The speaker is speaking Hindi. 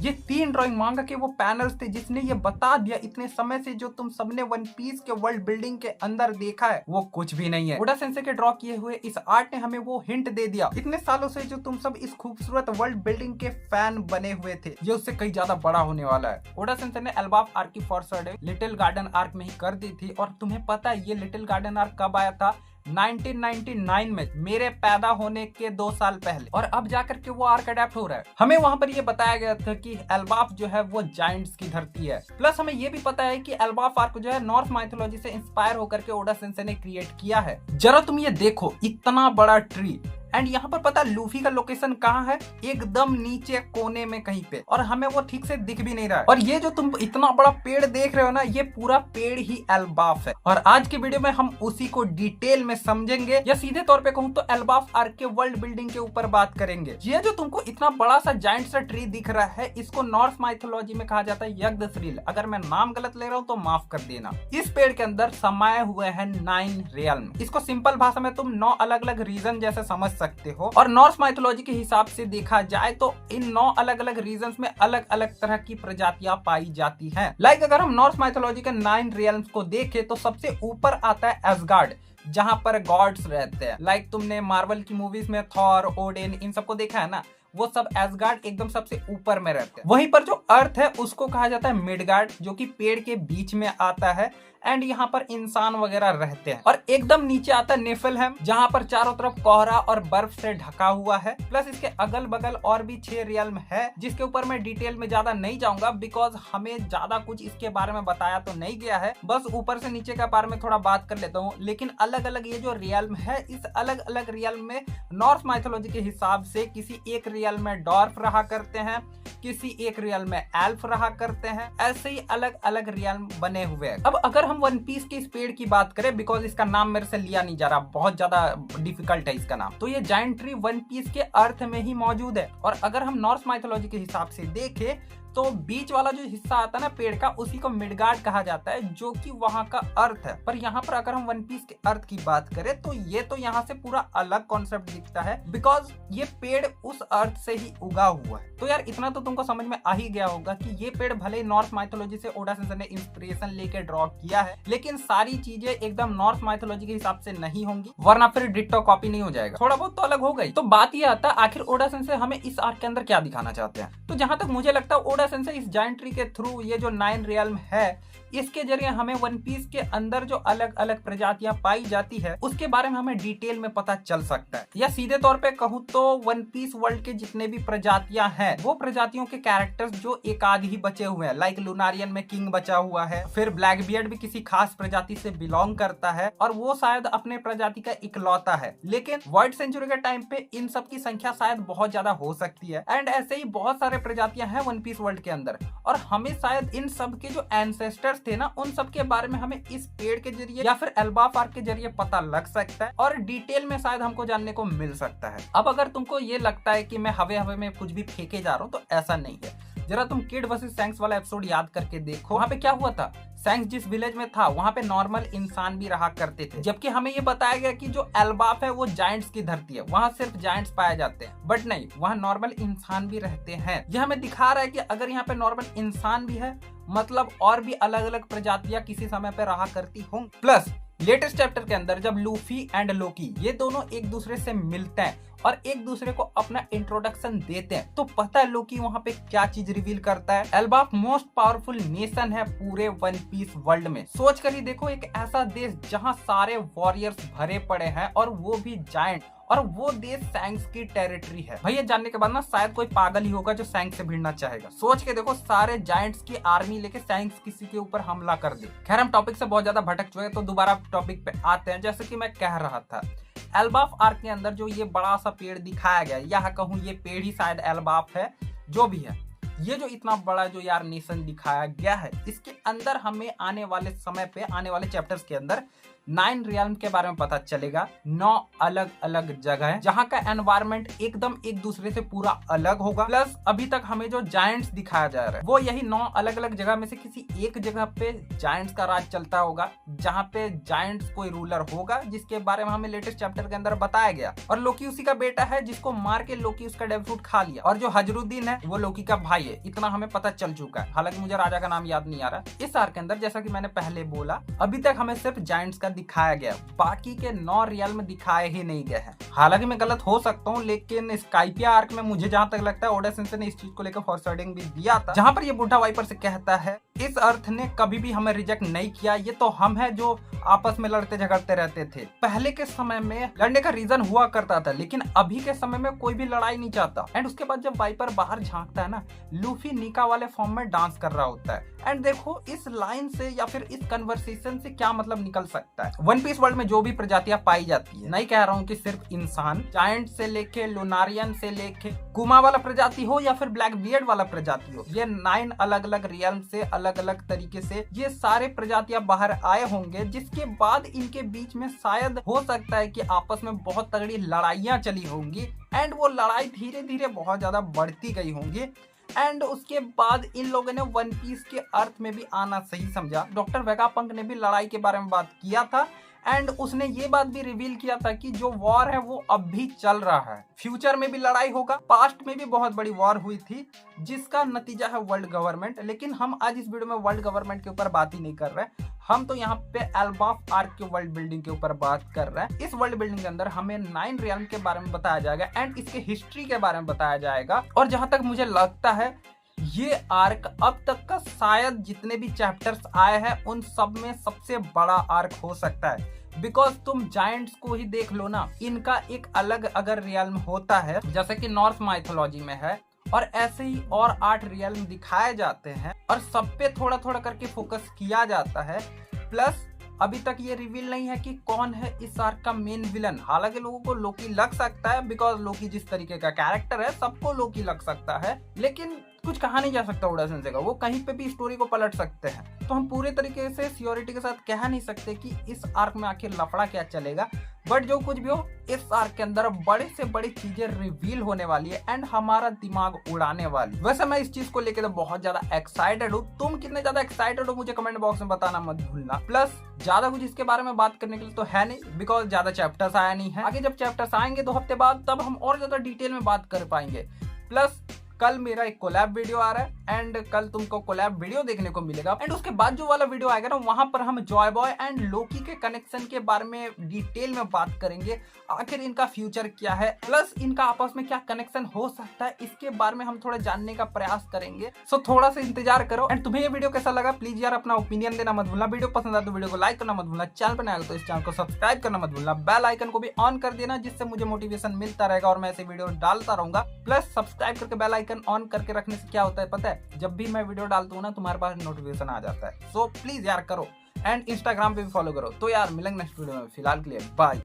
ये 3 ड्राइंग मांगा के वो पैनल्स थे जिसने ये बता दिया इतने समय से जो तुम सबने वन पीस के वर्ल्ड बिल्डिंग के अंदर देखा है वो कुछ भी नहीं है। ओडा सेंसे के ड्रॉ किए हुए इस आर्ट ने हमें वो हिंट दे दिया इतने सालों से जो तुम सब इस खूबसूरत वर्ल्ड बिल्डिंग के फैन बने हुए थे, ये उससे कई ज्यादा बड़ा होने वाला है। ओडा सेंसे ने एल्बाफ आर्क की फॉरवर्ड लिटिल गार्डन आर्क में ही कर दी थी और तुम्हें पता है ये लिटिल गार्डन आर्क कब आया था? 1999 में, मेरे पैदा होने के 2 साल पहले। और अब जाकर के वो आर्क अडेप्ट हो रहा है। हमें वहां पर ये बताया गया था कि एल्बाफ जो है वो जायंट्स की धरती है। प्लस हमें ये भी पता है कि एल्बाफ आर्क जो है नॉर्थ माइथोलॉजी से इंस्पायर होकर के ओडा सेंसे ने क्रिएट किया है। जरा तुम ये देखो, इतना बड़ा ट्री, एंड यहाँ पर पता लूफी का लोकेशन कहाँ है? एकदम नीचे कोने में कहीं पे, और हमें वो ठीक से दिख भी नहीं रहा है। और ये जो तुम इतना बड़ा पेड़ देख रहे हो ना, ये पूरा पेड़ ही एल्बाफ है। और आज के वीडियो में हम उसी को डिटेल में समझेंगे, या सीधे तौर पे कहूँ तो एल्बाफ आर्क के वर्ल्ड बिल्डिंग के ऊपर बात करेंगे। ये जो तुमको इतना बड़ा सा जायंट सा ट्री दिख रहा है, इसको नॉर्थ माइथोलॉजी में कहा जाता है यग्धश्रील। अगर मैं नाम गलत ले रहा हूँ तो माफ कर देना। इस पेड़ के अंदर समाये हुए हैं 9 रियल्म। इसको सिंपल भाषा में तुम 9 अलग अलग रीजन जैसे समझ सकते हो। और नॉर्थ माइथोलॉजी के हिसाब से देखा जाए तो इन 9 अलग अलग रीजन्स में अलग अलग तरह की प्रजातियां पाई जाती हैं। लाइक अगर हम नॉर्थ माइथोलॉजी के 9 रियल्म्स को देखें तो सबसे ऊपर आता है एसगार्ड, जहां पर गॉड्स रहते हैं। लाइक तुमने मार्वल की मूवीज में थॉर, ओडिन, इन सबको देखा है ना, वो सब एसगार्ड एकदम सबसे ऊपर में रहते हैं। वहीं पर जो अर्थ है उसको कहा जाता है मिडगार्ड, जो कि पेड़ के बीच में आता है, एंड यहाँ पर इंसान वगैरह रहते हैं। और एकदम नीचे आता है निफलहेम, जहाँ पर चारों तरफ कोहरा और बर्फ से ढका हुआ है। प्लस इसके अगल बगल और भी 6 रियल्म है, जिसके ऊपर मैं डिटेल में ज्यादा नहीं जाऊंगा, बिकॉज हमें ज्यादा कुछ इसके बारे में बताया तो नहीं गया है। बस ऊपर से नीचे के बारे में थोड़ा बात कर लेता हूँ। लेकिन अलग अलग ये जो रियल्म है, इस अलग अलग रियल्म में नॉर्थ माइथोलॉजी के हिसाब से किसी एक रियल में डॉर्फ रहा करते हैं, किसी एक रियल में एल्फ रहा करते हैं। ऐसे ही अलग अलग रियल्म बने हुए हैं। अब अगर हम वन पीस के इस पेड़ की बात करें, बिकॉज इसका नाम मेरे से लिया नहीं जा रहा, बहुत ज्यादा डिफिकल्ट है इसका नाम, तो ये जायंट ट्री वन पीस के अर्थ में ही मौजूद है। और अगर हम नॉर्थ माइथोलॉजी के हिसाब से देखें तो बीच वाला जो हिस्सा आता है ना पेड़ का, उसी को मिडगार्ड कहा जाता है, जो कि वहां का अर्थ है। पर यहाँ पर अगर हम वन पीस के अर्थ की बात करें तो ये तो यहाँ से पूरा अलग कॉन्सेप्ट दिखता है, बिकॉज ये पेड़ उस अर्थ से ही उगा हुआ है। तो यार इतना तो तुमको समझ में आ ही गया होगा कि ये पेड़ भले ही नॉर्थ माइथोलॉजी से ओडा सेंसे ने इंस्पिरेशन लेके ड्रॉ किया है, लेकिन सारी चीजें एकदम नॉर्थ माइथोलॉजी के हिसाब से नहीं होंगी, वरना फिर डिट्टो कॉपी नहीं हो जाएगा। थोड़ा बहुत तो अलग हो गई। तो बात ये आता है आखिर ओडा सेंसे हमें इस आर्क के अंदर क्या दिखाना चाहते हैं। तो जहां तक मुझे लगता है ओडा सेंसे इस जायंट ट्री के थ्रू ये जो 9 रियल्म है, इसके जरिए हमें वन पीस के अंदर जो अलग अलग प्रजातियां पाई जाती है उसके बारे में हमें डिटेल में पता चल सकता है। या सीधे तौर पे कहूँ तो वन पीस वर्ल्ड के जितने भी प्रजातियां हैं, वो प्रजातियों के कैरेक्टर्स जो एक आध ही बचे हुए हैं। लाइक लुनारियन में किंग बचा हुआ है, फिर ब्लैकबियर्ड भी किसी खास प्रजाति से बिलोंग करता है, और वो शायद अपने प्रजाति का इकलौता है। लेकिन वर्ल्ड सेंचुरी के टाइम पे इन सब की संख्या शायद बहुत ज्यादा हो सकती है। एंड ऐसे ही बहुत सारे प्रजातियां हैं वन पीस वर्ल्ड के अंदर, और हमें शायद इन सब के जो एंसेस्टर्स थे ना, उन सब के बारे में हमें इस पेड़ के जरिए या फिर एल्बाफ आर्क के जरिए पता लग सकता है, और डिटेल में शायद हमको जानने को मिल सकता है। अब अगर तुमको ये लगता है कि मैं हवे हवे में कुछ भी फेंके जा रहा हूँ, तो ऐसा नहीं है। जरा तुम किड वर्सेस सैंक्स वाला एपिसोड याद करके देखो, वहाँ पे क्या हुआ था। सैंक्स जिस विलेज में था वहाँ पे नॉर्मल इंसान भी रहा करते थे, जबकि हमें ये बताया गया कि जो एल्बाफ है वो जायंट्स की धरती है, वहाँ सिर्फ जायंट्स पाए जाते हैं। बट नहीं, वहाँ नॉर्मल इंसान भी रहते हैं। यह हमें दिखा रहा है कि अगर यहाँ पे नॉर्मल इंसान भी है, मतलब और भी अलग अलग प्रजातियां किसी समय पे रहा करती होंगी। प्लस लेटेस्ट चैप्टर के अंदर जब लूफी एंड लोकी ये दोनों एक दूसरे से मिलते हैं और एक दूसरे को अपना इंट्रोडक्शन देते हैं, तो पता है लोकी वहां पे क्या चीज रिवील करता है। एल्बाफ मोस्ट पावरफुल नेशन है पूरे वन पीस वर्ल्ड में। सोच कर ही देखो, एक ऐसा देश जहां सारे वॉरियर्स भरे पड़े हैं, और वो भी जायंट, और वो देश सैंक्स की टेरिटरी है। भैया जानने के बाद ना शायद कोई पागल ही होगा जो सैंक्स से भिड़ना चाहेगा। सोच के देखो, सारे जायंट्स की आर्मी लेके सैंक्स किसी के ऊपर हमला कर दे। खैर हम टॉपिक से बहुत ज्यादा भटक चुके हैं, तो दोबारा टॉपिक पे आते हैं। जैसे कि मैं कह रहा था, एल्बाफ आर्क के अंदर जो ये बड़ा सा पेड़ दिखाया गया, या कहूँ ये पेड़ ही शायद एल्बाफ है, जो भी है, ये जो इतना बड़ा जो यार नेशन दिखाया गया है, इसके अंदर हमें आने वाले समय पे, आने वाले चैप्टर्स के अंदर 9 रियल्म के बारे में पता चलेगा। 9 अलग अलग जगह है जहाँ का एनवायरमेंट एकदम एक दूसरे से पूरा अलग होगा। प्लस अभी तक हमें जो जायंट्स दिखाया जा रहा है वो यही 9 अलग अलग जगह में से किसी एक जगह पे जायंट्स का राज चलता होगा, जहाँ पे जायंट्स कोई रूलर होगा जिसके बारे में हमें लेटेस्ट चैप्टर के अंदर बताया गया। और लोकी उसी का बेटा है जिसको मार के लोकी उसका डेविल फ्रूट खा लिया। और जो हजरुद्दीन है वो लोकी का भाई है, इतना हमें पता चल चुका है। हालांकि मुझे राजा का नाम याद नहीं आ रहा। इस आर्क के अंदर जैसा कि मैंने पहले बोला अभी तक हमें सिर्फ जायंट्स का दिखाया गया, बाकी के 9 रियल्म दिखाए ही नहीं गए हैं। हालांकि मैं गलत हो सकता हूँ, लेकिन स्काइपिया आर्क में मुझे जहां तक लगता है ओडा सेंसे ने इस चीज को लेकर फॉरवर्डिंग भी दिया था, जहां पर ये बुढ़ा वाइपर से कहता है इस अर्थ ने कभी भी हमें रिजेक्ट नहीं किया, ये तो हम है जो आपस में लड़ते झगड़ते रहते थे। पहले के समय में लड़ने का रीजन हुआ करता था, लेकिन अभी के समय में कोई भी लड़ाई नहीं चाहता। एंड उसके बाद जब वाइपर बाहर झांकता है ना, लूफी निका वाले फॉर्म में डांस कर रहा होता है। एंड देखो इस लाइन से या फिर इस कन्वर्सेशन से क्या मतलब निकल सकता है। वन पीस वर्ल्ड में जो भी प्रजातियां पाई जाती है, नहीं कह रहा हूँ कि सिर्फ इंसान, जायंट से लेके लुनारियन से लेके कुमा वाला प्रजाति हो या फिर ब्लैक बियर्ड वाला प्रजाति हो, ये 9 अलग अलग रियल्म से अलग अलग तरीके से ये सारे प्रजातियां बाहर आए होंगे, जिसके बाद इनके बीच में शायद हो सकता है कि आपस में बहुत तगड़ी लड़ाइयां चली होंगी। एंड वो लड़ाई धीरे धीरे बहुत ज्यादा बढ़ती गई होंगी। एंड उसके बाद इन लोगों ने वन पीस के अर्थ में भी आना सही समझा। डॉक्टर वेगापंक ने भी लड़ाई के बारे में बात किया था। एंड उसने ये बात भी रिवील किया था कि जो वॉर है वो अब भी चल रहा है, फ्यूचर में भी लड़ाई होगा। पास्ट में भी बहुत बड़ी वॉर हुई थी जिसका नतीजा है वर्ल्ड गवर्नमेंट। लेकिन हम आज इस वीडियो में वर्ल्ड गवर्नमेंट के ऊपर बात ही नहीं कर रहे, हम तो यहाँ पे एल्बाफ आर्क के वर्ल्ड बिल्डिंग के ऊपर बात कर रहे हैं। इस वर्ल्ड बिल्डिंग के अंदर हमें 9 रियल्म के बारे में बताया जाएगा एंड इसके हिस्ट्री के बारे में बताया जाएगा। और जहां तक मुझे लगता है ये आर्क अब तक का शायद जितने भी चैप्टर्स आए हैं उन सब में सबसे बड़ा आर्क हो सकता है। बिकॉज तुम जायंट्स को ही देख लो ना, इनका एक अलग अगर रियल्म होता है जैसे कि नॉर्थ माइथोलॉजी में है, और ऐसे ही और 8 रियल्म दिखाए जाते हैं और सब पे थोड़ा थोड़ा करके फोकस किया जाता है। प्लस अभी तक ये रिवील नहीं है कि कौन है इस आर्क का मेन विलन। हालांकि लोगों को लोकी लग सकता है, बिकॉज लोकी जिस तरीके का कैरेक्टर है सबको लोकी लग सकता है, लेकिन कुछ कहा नहीं जा सकता ओडा सेंसे का, वो कहीं पे भी स्टोरी को पलट सकते हैं। तो हम पूरे तरीके से सियोरिटी के साथ कह नहीं सकते कि इस आर्क में आखिर लफड़ा क्या चलेगा। बट जो कुछ भी हो, इस आर्क के अंदर बड़े से बड़ी चीजें रिवील होने वाली है एंड हमारा दिमाग उड़ाने वाली। वैसे मैं इस चीज को लेकर तो बहुत ज्यादा एक्साइटेड हूँ। तुम कितने ज्यादा एक्साइटेड हो मुझे कमेंट बॉक्स में बताना मत भूलना। प्लस ज्यादा कुछ इसके बारे में बात करने के लिए तो है नहीं, बिकॉज ज्यादा चैप्टर्स आया नहीं है। आगे जब चैप्टर्स आएंगे 2 हफ्ते बाद, तब हम और ज्यादा डिटेल में बात कर पाएंगे। प्लस कल मेरा एक कोलैब वीडियो आ रहा है एंड कल तुमको कोलैब वीडियो देखने को मिलेगा। एंड उसके बाद जो वाला वीडियो आएगा ना, वहां पर हम जॉय बॉय एंड लोकी के कनेक्शन के बारे में डिटेल में बात करेंगे। आखिर इनका फ्यूचर क्या है, प्लस इनका आपस में क्या कनेक्शन हो सकता है, इसके बारे में हम थोड़ा जानने का प्रयास करेंगे। सो थोड़ा सा इंतजार करो। एंड तुम्हें ये वीडियो कैसा लगा प्लीज यार अपना ओपिनियन देना मत भूलना। वीडियो पसंद आए तो वीडियो को लाइक करना मत भूलना। चैनल पर नया हो तो इस चैनल को सब्सक्राइब करना मत भूलना। बेल आइकन को भी ऑन कर देना, जिससे मुझे मोटिवेशन मिलता रहेगा और मैं ऐसे वीडियो डालता रहूंगा। प्लस सब्सक्राइब करके बेल आइकन ऑन करके रखने से क्या होता है पता है, जब भी मैं वीडियो डालता हूँ ना तुम्हारे पास नोटिफिकेशन आ जाता है। सो प्लीज यार करो। एंड इंस्टाग्राम पे भी फॉलो करो। तो यार मिलेंगे नेक्स्ट वीडियो में, फिलहाल के लिए बाय।